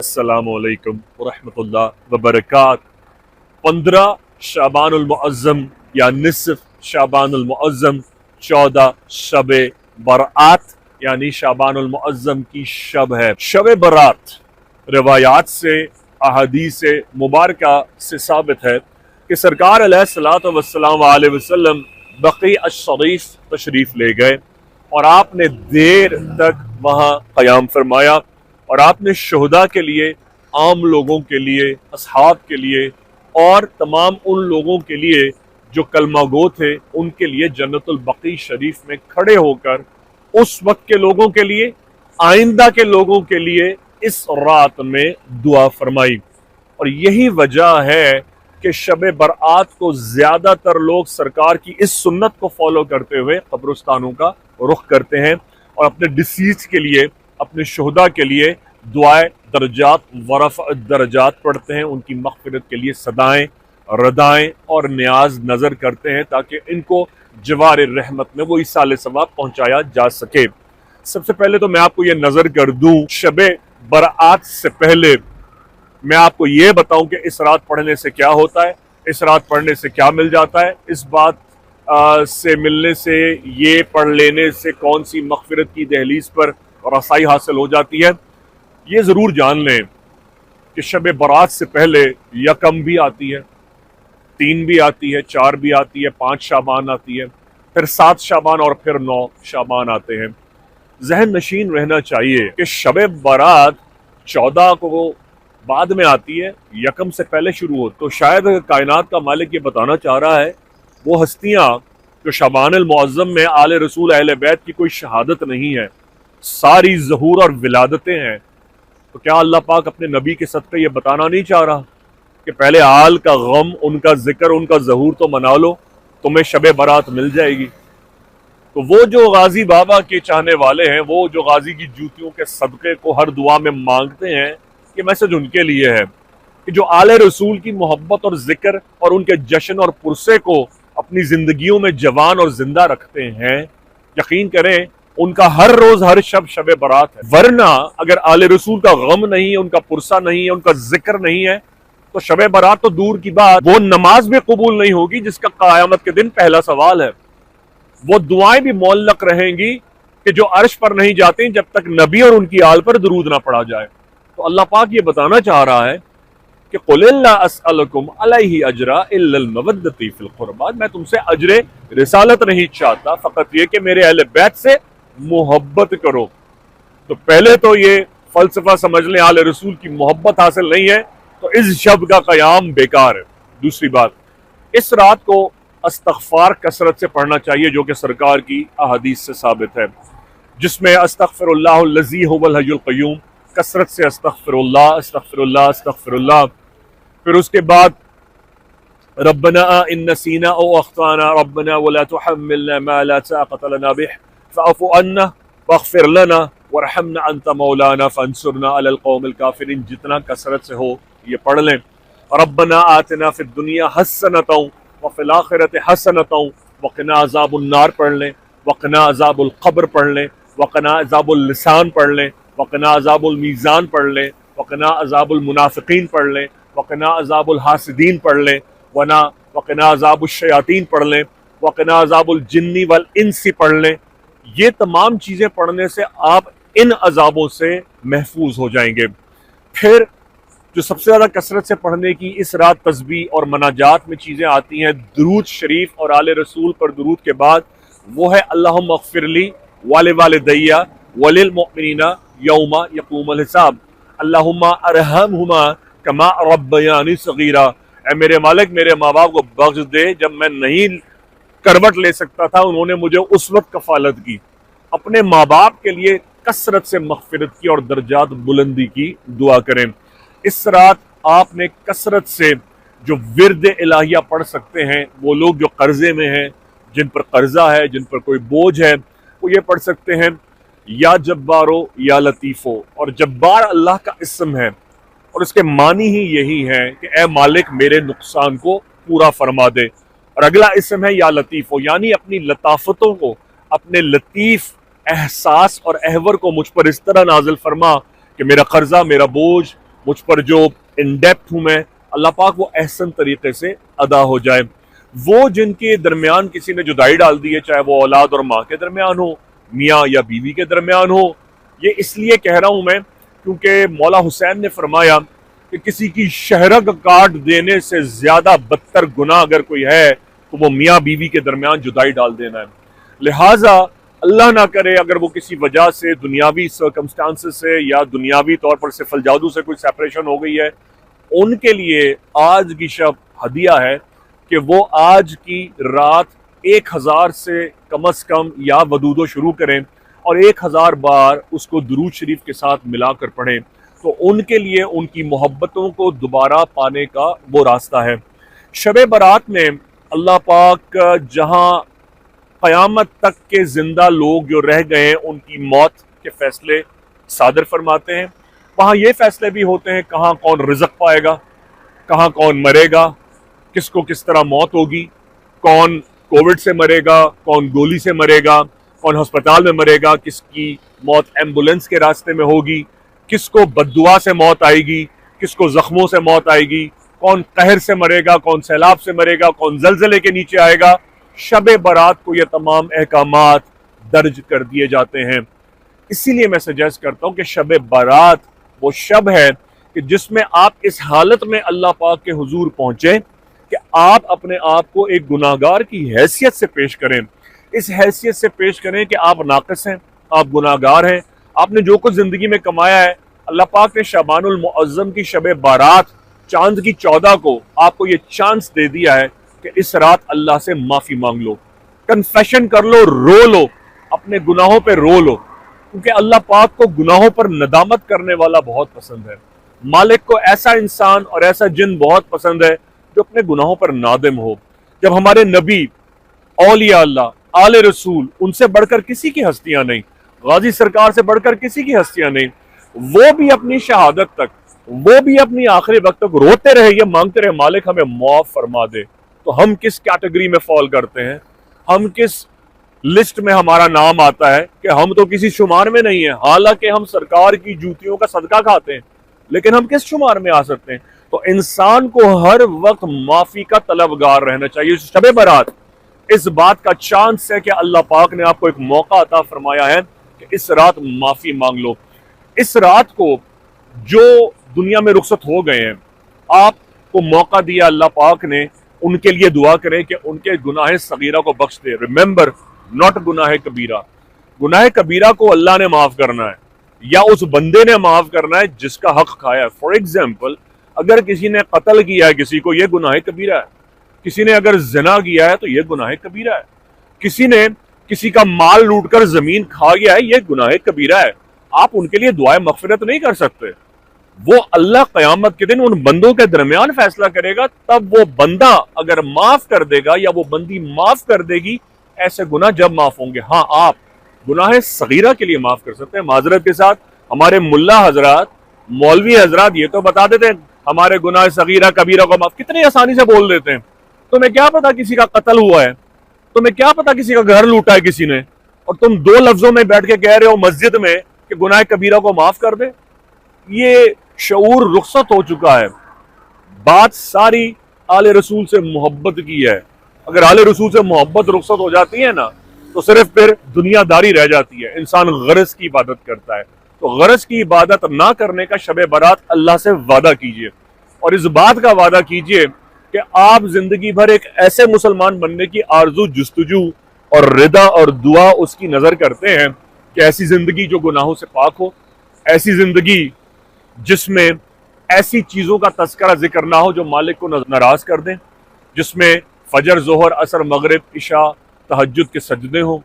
السلام علیکم ورحمۃ اللہ وبرکاتہ۔ 15 شعبان المعظم یا نصف شعبان المعظم، 14 شب برات یعنی شعبان المعظم کی شب ہے۔ شب برات روایات سے، احادیث مبارکہ سے ثابت ہے کہ سرکار علیہ الصلوۃ والسلام علیہ وسلم بقیع الشریف تشریف لے گئے اور آپ نے دیر تک وہاں قیام فرمایا، اور آپ نے شہداء کے لیے، عام لوگوں کے لیے، اصحاب کے لیے اور تمام ان لوگوں کے لیے جو کلمہ گو تھے ان کے لیے جنت البقیع شریف میں کھڑے ہو کر اس وقت کے لوگوں کے لیے، آئندہ کے لوگوں کے لیے اس رات میں دعا فرمائی۔ اور یہی وجہ ہے کہ شب برات کو زیادہ تر لوگ سرکار کی اس سنت کو فالو کرتے ہوئے قبرستانوں کا رخ کرتے ہیں اور اپنے ڈسیز کے لیے، اپنے شہداء کے لیے دعائے درجات ورفع درجات پڑھتے ہیں، ان کی مغفرت کے لیے صدائیں، ردائیں اور نیاز نظر کرتے ہیں تاکہ ان کو جوار رحمت میں وہ ایصال ثواب پہنچایا جا سکے۔ سب سے پہلے تو میں آپ کو یہ نظر کر دوں، شب برات سے پہلے میں آپ کو یہ بتاؤں کہ اس رات پڑھنے سے کیا ہوتا ہے، اس رات پڑھنے سے کیا مل جاتا ہے، اس بات سے ملنے سے، یہ پڑھ لینے سے کون سی مغفرت کی دہلیز پر رسائی حاصل ہو جاتی ہے۔ یہ ضرور جان لیں کہ شب برات سے پہلے یکم بھی آتی ہے، 3 بھی آتی ہے، 4 بھی آتی ہے، 5 شعبان آتی ہے، پھر 7 شعبان اور پھر 9 شعبان آتے ہیں۔ ذہن نشین رہنا چاہیے کہ شب برات 14 کو بعد میں آتی ہے، یکم سے پہلے شروع ہو، تو شاید کائنات کا مالک یہ بتانا چاہ رہا ہے وہ ہستیاں جو شعبان المعظم میں آل رسول اہل بیت کی کوئی شہادت نہیں ہے، ساری ظہور اور ولادتیں ہیں، تو کیا اللہ پاک اپنے نبی کے صدقے یہ بتانا نہیں چاہ رہا کہ پہلے آل کا غم، ان کا ذکر، ان کا ظہور تو منا لو، تمہیں شب برات مل جائے گی۔ تو وہ جو غازی بابا کے چاہنے والے ہیں، وہ جو غازی کی جوتیوں کے صدقے کو ہر دعا میں مانگتے ہیں، یہ میسج ان کے لیے ہے کہ جو آل رسول کی محبت اور ذکر اور ان کے جشن اور پرسے کو اپنی زندگیوں میں جوان اور زندہ رکھتے ہیں، یقین کریں ان کا ہر روز ہر شب برات ہے۔ ورنہ اگر آل رسول کا غم نہیں ہے، ان کا پرسہ نہیں ہے، ان کا ذکر نہیں ہے، تو شب برات تو دور کی بات، وہ نماز بھی قبول نہیں ہوگی جس کا قیامت کے دن پہلا سوال ہے۔ وہ دعائیں بھی معلق رہیں گی کہ جو عرش پر نہیں جاتے جب تک نبی اور ان کی آل پر درود نہ پڑھا جائے۔ تو اللہ پاک یہ بتانا چاہ رہا ہے کہ قُلِ اللَّا أَسْأَلُكُمْ عَلَيْهِ أَجْرًا إِلَّا الْمَوَدَّةَ فِي الْقُرْبَى، میں تم سے اجر رسالت نہیں چاہتا، فقط یہ کہ میرے اہل بیت سے محبت کرو۔ تو پہلے تو یہ فلسفہ سمجھ لیں، آل رسول کی محبت حاصل نہیں ہے تو اس شب کا قیام بیکار ہے۔ دوسری بات، اس رات کو استغفار کثرت سے پڑھنا چاہیے جو کہ سرکار کی احادیث سے ثابت ہے، جس میں استغفر اللہ الذی هو الحی القیوم، کثرت سے استغفر اللہ استغفر اللہ استغفر اللہ۔ پھر اس کے بعد ربنا ان نسینا او اخطانا ربنا ولا تحملنا ما لا طاقة لنا به فاعف عنا واغفر لنا وارحمنا انت مولانا فانصرنا علی القوم الکافرین، جتنا کثرت سے ہو یہ پڑھ لیں۔ ربنا آتنا فی الدنیا حسنۃ وفی الآخرۃ حسنۃ وقنا عذاب النار پڑھ لیں، وقنا عذاب القبر پڑھ لیں، وقنا عذاب اللسان پڑھ لیں، وقنا عذاب المیزان پڑھ لیں، وقنا عذاب المنافقین پڑھ لیں، وقنا عذاب الحاسدین پڑھ لیں، وقنا عذاب الشیاطین پڑھ لیں، وقنا عذاب الجن والانس پڑھ لیں۔ یہ تمام چیزیں پڑھنے سے آپ ان عذابوں سے محفوظ ہو جائیں گے۔ پھر جو سب سے زیادہ کثرت سے پڑھنے کی اس رات تسبیح اور مناجات میں چیزیں آتی ہیں، درود شریف اور آل رسول پر درود کے بعد، وہ ہے اللہم اغفر لی ولوالدی وللمؤمنین یوم یقوم الحساب، اللہم ارحمہما کما ربیانی صغیرا، اے میرے مالک میرے ماں باپ کو بخش دے، جب میں نہیں کروٹ لے سکتا تھا انہوں نے مجھے اس وقت کفالت کی۔ اپنے ماں باپ کے لیے کثرت سے مغفرت کی اور درجات بلندی کی دعا کریں۔ اس رات آپ نے کثرت سے جو ورد الہیہ پڑھ سکتے ہیں، وہ لوگ جو قرضے میں ہیں، جن پر قرضہ ہے، جن پر کوئی بوجھ ہے، وہ یہ پڑھ سکتے ہیں یا جبارو یا لطیفو، اور جبار اللہ کا اسم ہے اور اس کے معنی ہی یہی ہے کہ اے مالک میرے نقصان کو پورا فرما دے، اور اگلا اسم ہے یا لطیفو، یعنی اپنی لطافتوں کو، اپنے لطیف احساس اور احور کو مجھ پر اس طرح نازل فرما کہ میرا قرضہ، میرا بوجھ مجھ پر جو ان ڈیپتھ ہوں میں، اللہ پاک وہ احسن طریقے سے ادا ہو جائے۔ وہ جن کے درمیان کسی نے جدائی ڈال دی ہے، چاہے وہ اولاد اور ماں کے درمیان ہو، میاں یا بیوی کے درمیان ہو، یہ اس لیے کہہ رہا ہوں میں کیونکہ مولا حسین نے فرمایا کہ کسی کی شہرگ کاٹ دینے سے زیادہ بدتر گناہ اگر کوئی ہے تو وہ میاں بیوی کے درمیان جدائی ڈال دینا ہے۔ لہٰذا اللہ نہ کرے اگر وہ کسی وجہ سے دنیاوی سرکمسٹانسز سے یا دنیاوی طور پر صرف الجادو سے کوئی سیپریشن ہو گئی ہے، ان کے لیے آج کی شب ہدیہ ہے کہ وہ آج کی رات 1000 سے کم از کم یا ودودو شروع کریں اور 1000 بار اس کو درود شریف کے ساتھ ملا کر پڑھیں، تو ان کے لیے ان کی محبتوں کو دوبارہ پانے کا وہ راستہ ہے۔ شب برات میں اللہ پاک جہاں قیامت تک کے زندہ لوگ جو رہ گئے ہیں ان کی موت کے فیصلے صادر فرماتے ہیں، وہاں یہ فیصلے بھی ہوتے ہیں کہاں کون رزق پائے گا، کہاں کون مرے گا، کس کو کس طرح موت ہوگی، کون کووڈ سے مرے گا، کون گولی سے مرے گا، کون ہسپتال میں مرے گا، کس کی موت ایمبولنس کے راستے میں ہوگی، کس کو بددعا سے موت آئے گی، کس کو زخموں سے موت آئے گی، کون قہر سے مرے گا، کون سیلاب سے مرے گا، کون زلزلے کے نیچے آئے گا۔ شب برات کو یہ تمام احکامات درج کر دیے جاتے ہیں۔ اسی لیے میں سجیسٹ کرتا ہوں کہ شب برات وہ شب ہے کہ جس میں آپ اس حالت میں اللہ پاک کے حضور پہنچیں کہ آپ اپنے آپ کو ایک گناہگار کی حیثیت سے پیش کریں، اس حیثیت سے پیش کریں کہ آپ ناقص ہیں، آپ گناہگار ہیں، آپ نے جو کچھ زندگی میں کمایا ہے، اللہ پاک نے شعبان المعظم کی شب بارات چاند کی 14 کو آپ کو یہ چانس دے دیا ہے کہ اس رات اللہ سے معافی مانگ لو، کنفیشن کر لو، رو لو، اپنے گناہوں پہ رو لو، کیونکہ اللہ پاک کو گناہوں پر ندامت کرنے والا بہت پسند ہے۔ مالک کو ایسا انسان اور ایسا جن بہت پسند ہے جو اپنے گناہوں پر نادم ہو۔ جب ہمارے نبی، اولیاء اللہ، آل رسول، ان سے بڑھ کر کسی کی ہستیاں نہیں، غازی سرکار سے بڑھ کر کسی کی ہستیاں نہیں، وہ بھی اپنی شہادت تک، وہ بھی اپنی آخری وقت تک روتے رہے، یہ مانگتے رہے مالک ہمیں معاف فرما دے، تو ہم کس کیٹیگری میں فال کرتے ہیں؟ ہم کس لسٹ میں ہمارا نام آتا ہے کہ ہم تو کسی شمار میں نہیں ہیں، حالانکہ ہم سرکار کی جوتیوں کا صدقہ کھاتے ہیں، لیکن ہم کس شمار میں آ سکتے ہیں؟ تو انسان کو ہر وقت معافی کا طلبگار رہنا چاہیے۔ شب برات اس بات کا چانس ہے کہ اللہ پاک نے آپ کو ایک موقع عطا فرمایا ہے کہ اس رات معافی مانگ لو۔ اس رات کو جو دنیا میں رخصت ہو گئے ہیں، آپ کو موقع دیا اللہ پاک نے، ان کے لیے دعا کریں کہ ان کے گناہ صغیرہ کو بخش دے۔ ریممبر، ناٹ گناہ کبیرہ، گناہ کبیرہ کو اللہ نے معاف کرنا ہے یا اس بندے نے معاف کرنا ہے جس کا حق کھایا ہے۔ فار ایگزامپل، اگر کسی نے قتل کیا ہے کسی کو، یہ گناہ کبیرہ ہے۔ کسی نے اگر زنا کیا ہے تو یہ گناہ کبیرہ ہے۔ کسی نے کسی کا مال لوٹ کر زمین کھا گیا ہے، یہ گناہ کبیرہ ہے۔ آپ ان کے لیے دعائے مغفرت نہیں کر سکتے، وہ اللہ قیامت کے دن ان بندوں کے درمیان فیصلہ کرے گا، تب وہ بندہ اگر معاف کر دے گا یا وہ بندی معاف کر دے گی، ایسے گناہ جب معاف ہوں گے۔ ہاں، آپ گناہ صغیرہ کے لیے معاف کر سکتے ہیں معذرت کے ساتھ۔ ہمارے ملا حضرات، مولوی حضرات یہ تو بتا دیتے ہیں ہمارے گناہ صغیرہ کبیرہ کو معاف، کتنی آسانی سے بول دیتے ہیں۔ تمہیں کیا پتا کسی کا قتل ہوا ہے، تمہیں کیا پتا کسی کا گھر لوٹا ہے کسی نے، اور تم 2 لفظوں میں بیٹھ کے کہہ رہے ہو مسجد میں کہ گناہ کبیرہ کو معاف کر دے۔ یہ شعور رخصت ہو چکا ہے۔ بات ساری آل رسول سے محبت کی ہے۔ اگر آل رسول سے محبت رخصت ہو جاتی ہے نا تو صرف پھر دنیا داری رہ جاتی ہے، انسان غرض کی عبادت کرتا ہے۔ تو غرض کی عبادت نہ کرنے کا شب برات اللہ سے وعدہ کیجئے، اور اس بات کا وعدہ کیجئے کہ آپ زندگی بھر ایک ایسے مسلمان بننے کی آرزو، جستجو اور رضا اور دعا اس کی نظر کرتے ہیں کہ ایسی زندگی جو گناہوں سے پاک ہو، ایسی زندگی جس میں ایسی چیزوں کا تذکرہ ذکر نہ ہو جو مالک کو ناراض کر دیں، جس میں فجر، ظہر، عصر، مغرب، عشاء، تہجد کے سجدے ہوں،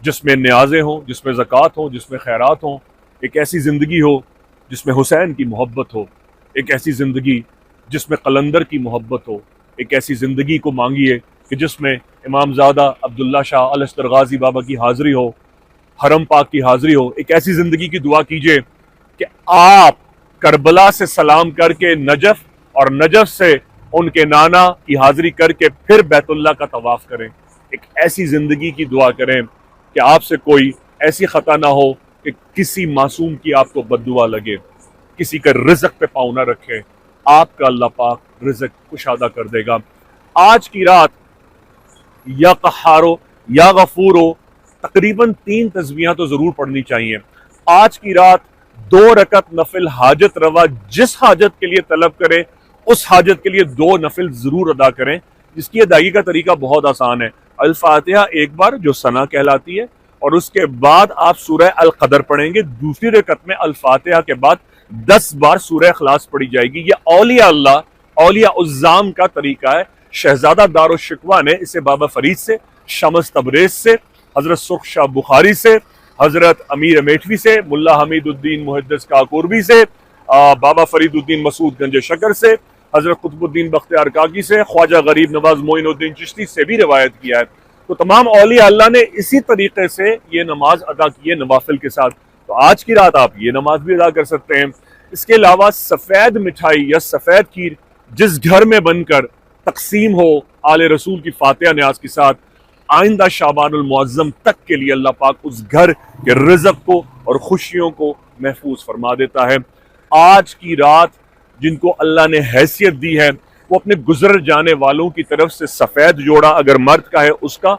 جس میں نیازیں ہوں، جس میں زکوٰۃ ہوں، جس میں خیرات ہوں۔ ایک ایسی زندگی ہو جس میں حسین کی محبت ہو، ایک ایسی زندگی جس میں قلندر کی محبت ہو، ایک ایسی زندگی کو مانگیے کہ جس میں امام زادہ عبداللہ شاہ الشتر غازی بابا کی حاضری ہو، حرم پاک کی حاضری ہو۔ ایک ایسی زندگی کی دعا کیجئے کہ آپ کربلا سے سلام کر کے نجف، اور نجف سے ان کے نانا کی حاضری کر کے پھر بیت اللہ کا طواف کریں۔ ایک ایسی زندگی کی دعا کریں کہ آپ سے کوئی ایسی خطا نہ ہو کہ کسی معصوم کی آپ کو بد دعا لگے۔ کسی کا رزق پہ پاؤں نہ رکھے، آپ کا اللہ پاک رزق کشادہ کر دے گا۔ آج کی رات یا قہارو یا غفورو تقریباً 3 تسبیحاں تو ضرور پڑھنی چاہیے۔ آج کی رات 2 رکعت نفل حاجت روا جس حاجت کے لیے طلب کرے اس حاجت کے لیے 2 نفل ضرور ادا کریں، جس کی ادائیگی کا طریقہ بہت آسان ہے۔ الفاتحہ ایک بار جو ثنا کہلاتی ہے، اور اس کے بعد آپ سورہ القدر پڑھیں گے۔ دوسری رکعت میں الفاتحہ کے بعد 10 بار سورہ اخلاص پڑھی جائے گی۔ یہ اولیاء اللہ، اولیاء الزام کا طریقہ ہے۔ شہزادہ دارالشکوہ نے اسے بابا فرید سے، شمس تبریز سے، حضرت سرخ شاہ بخاری سے، حضرت امیر میٹھوی سے، ملا حمید الدین محدث کاکوربی سے، بابا فرید الدین مسعود گنج شکر سے، حضرت قطب الدین بختیار کاکی سے، خواجہ غریب نواز معین الدین چشتی سے بھی روایت کیا ہے۔ تو تمام اولیاء اللہ نے اسی طریقے سے یہ نماز ادا کی ہے نوافل کے ساتھ۔ تو آج کی رات آپ یہ نماز بھی ادا کر سکتے ہیں۔ اس کے علاوہ سفید مٹھائی یا سفید کھیر جس گھر میں بن کر تقسیم ہو آل رسول کی فاتحہ نیاز کے ساتھ، آئندہ شعبان المعظم تک کے لیے اللہ پاک اس گھر کے رزق کو اور خوشیوں کو محفوظ فرما دیتا ہے۔ آج کی رات جن کو اللہ نے حیثیت دی ہے وہ اپنے گزر جانے والوں کی طرف سے سفید جوڑا اگر مرد کا ہے اس کا،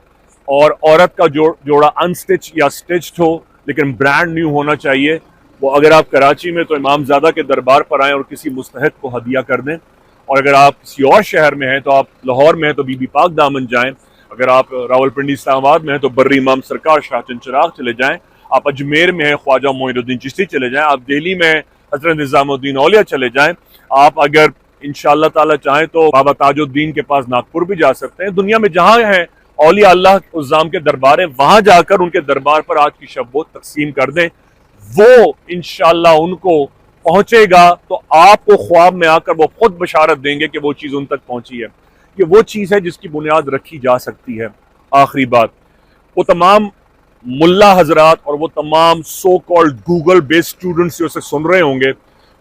اور عورت کا جوڑا انسٹچ یا سٹچڈ ہو لیکن برانڈ نیو ہونا چاہیے، وہ اگر آپ کراچی میں تو امام زادہ کے دربار پر آئیں اور کسی مستحق کو ہدیہ کر دیں، اور اگر آپ کسی اور شہر میں ہیں تو آپ لاہور میں ہیں تو بی بی پاک دامن جائیں، اگر آپ راولپنڈی اسلام آباد میں ہیں تو بری امام سرکار شاہ چند چراغ چلے جائیں، آپ اجمیر میں ہیں خواجہ معین الدین چشتی چلے جائیں، آپ دہلی میں ہیں حضرت نظام الدین اولیاء چلے جائیں، آپ اگر انشاءاللہ تعالی چاہیں تو بابا تاج الدین کے پاس ناگپور بھی جا سکتے ہیں۔ دنیا میں جہاں ہیں اولیاء اللہ عظام کے دربار ہیں، وہاں جا کر ان کے دربار پر آج کی شب وہ تقسیم کر دیں، وہ انشاءاللہ ان کو پہنچے گا تو آپ کو خواب میں آ کر وہ خود بشارت دیں گے کہ وہ چیز ان تک پہنچی ہے۔ یہ وہ چیز ہے جس کی بنیاد رکھی جا سکتی ہے۔ آخری بات، وہ تمام ملا حضرات اور وہ تمام سو کالڈ گوگل بیس اسٹوڈنٹس جو اسے سن رہے ہوں گے،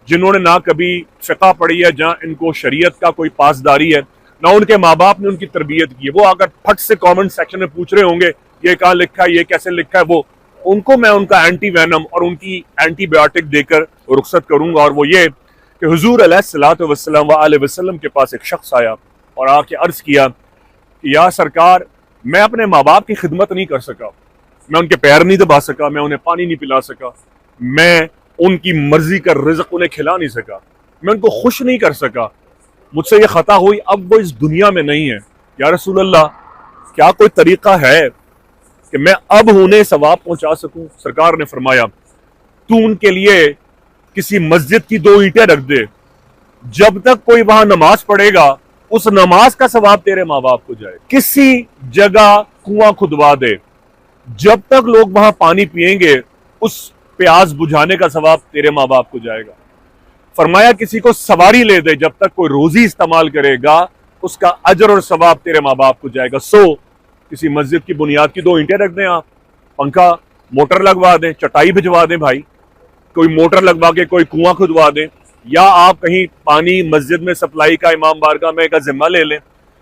جنہوں نے نہ کبھی فقہ پڑھی ہے، جہاں ان کو شریعت کا کوئی پاسداری ہے، نہ ان کے ماں باپ نے ان کی تربیت کی ہے، وہ اگر پھٹ سے کامنٹ سیکشن میں پوچھ رہے ہوں گے یہ کہاں لکھا ہے، یہ کیسے لکھا ہے، وہ ان کو میں ان کا اینٹی وینم اور ان کی اینٹی بایوٹک دے کر رخصت کروں گا، اور وہ یہ کہ حضور علیہ الصلوۃ والسلام وآلہ وسلم کے پاس ایک شخص آیا اور آ کے عرض کیا کہ یا سرکار، میں اپنے ماں باپ کی خدمت نہیں کر سکا، میں ان کے پیر نہیں دبا سکا، میں انہیں پانی نہیں پلا سکا، میں ان کی مرضی کا رزق انہیں کھلا نہیں سکا، میں ان کو خوش نہیں کر سکا، مجھ سے یہ خطا ہوئی، اب وہ اس دنیا میں نہیں ہے، یا رسول اللہ کیا کوئی طریقہ ہے کہ میں اب انہیں ثواب پہنچا سکوں؟ سرکار نے فرمایا تو ان کے لیے کسی مسجد کی 2 اینٹیں رکھ دے، جب تک کوئی وہاں نماز پڑھے گا اس نماز کا ثواب تیرے ماں باپ کو جائے، کسی جگہ کنواں کھدوا دے، جب تک لوگ وہاں پانی پیئیں گے اس پیاس بجھانے کا ثواب تیرے ماں باپ کو جائے گا۔ فرمایا کسی کو سواری لے دے، جب تک کوئی روزی استعمال کرے گا اس کا اجر اور ثواب تیرے ماں باپ کو جائے گا۔ کسی مسجد کی بنیاد کی 2 اینٹیں رکھ دیں، آپ پنکھا موٹر لگوا دیں، چٹائی بھجوا دیں، بھائی کوئی موٹر لگوا کے کوئی کنواں کھدوا دیں، یا آپ کہیں پانی مسجد میں سپلائی کا امام بارگاہ میں کا ذمہ لے لیں۔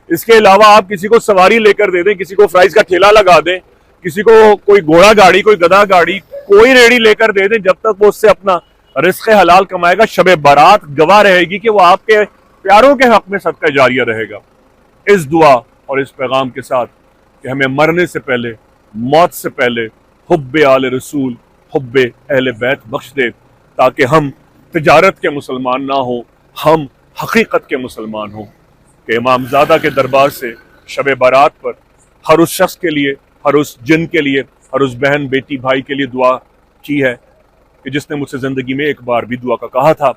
اس کے علاوہ آپ کسی کو سواری لے کر دے دیں، کسی کو فرائز کا ٹھیلا لگا دیں، کسی کو کوئی گھوڑا گاڑی، کوئی گدھا گاڑی، کوئی ریڑی لے کر دے دیں، جب تک وہ اس سے اپنا رزق حلال کمائے گا، شب بارات گواہ رہے گی کہ وہ آپ کے پیاروں کے حق میں صدقہ جاریہ رہے گا۔ اس دعا اور اس پیغام کے ساتھ کہ ہمیں مرنے سے پہلے، موت سے پہلے حب آل رسول، حب اہل بیت بخش دے، تاکہ ہم تجارت کے مسلمان نہ ہوں، ہم حقیقت کے مسلمان ہوں۔ کہ امام زادہ کے دربار سے شب بارات پر ہر اس شخص کے لیے، ہر اس جن کے لیے، ہر اس بہن بیٹی بھائی کے لیے دعا کی ہے کہ جس نے مجھ سے زندگی میں ایک بار بھی دعا کا کہا تھا،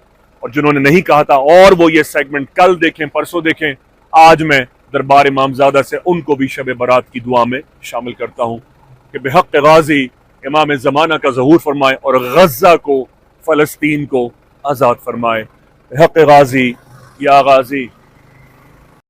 اور جنہوں نے نہیں کہا تھا اور وہ یہ سیگمنٹ کل دیکھیں، پرسوں دیکھیں، آج میں دربار امام زادہ سے ان کو بھی شب برات کی دعا میں شامل کرتا ہوں کہ بحق غازی امام زمانہ کا ظہور فرمائے اور غزہ کو، فلسطین کو آزاد فرمائے۔ بحق غازی یا غازی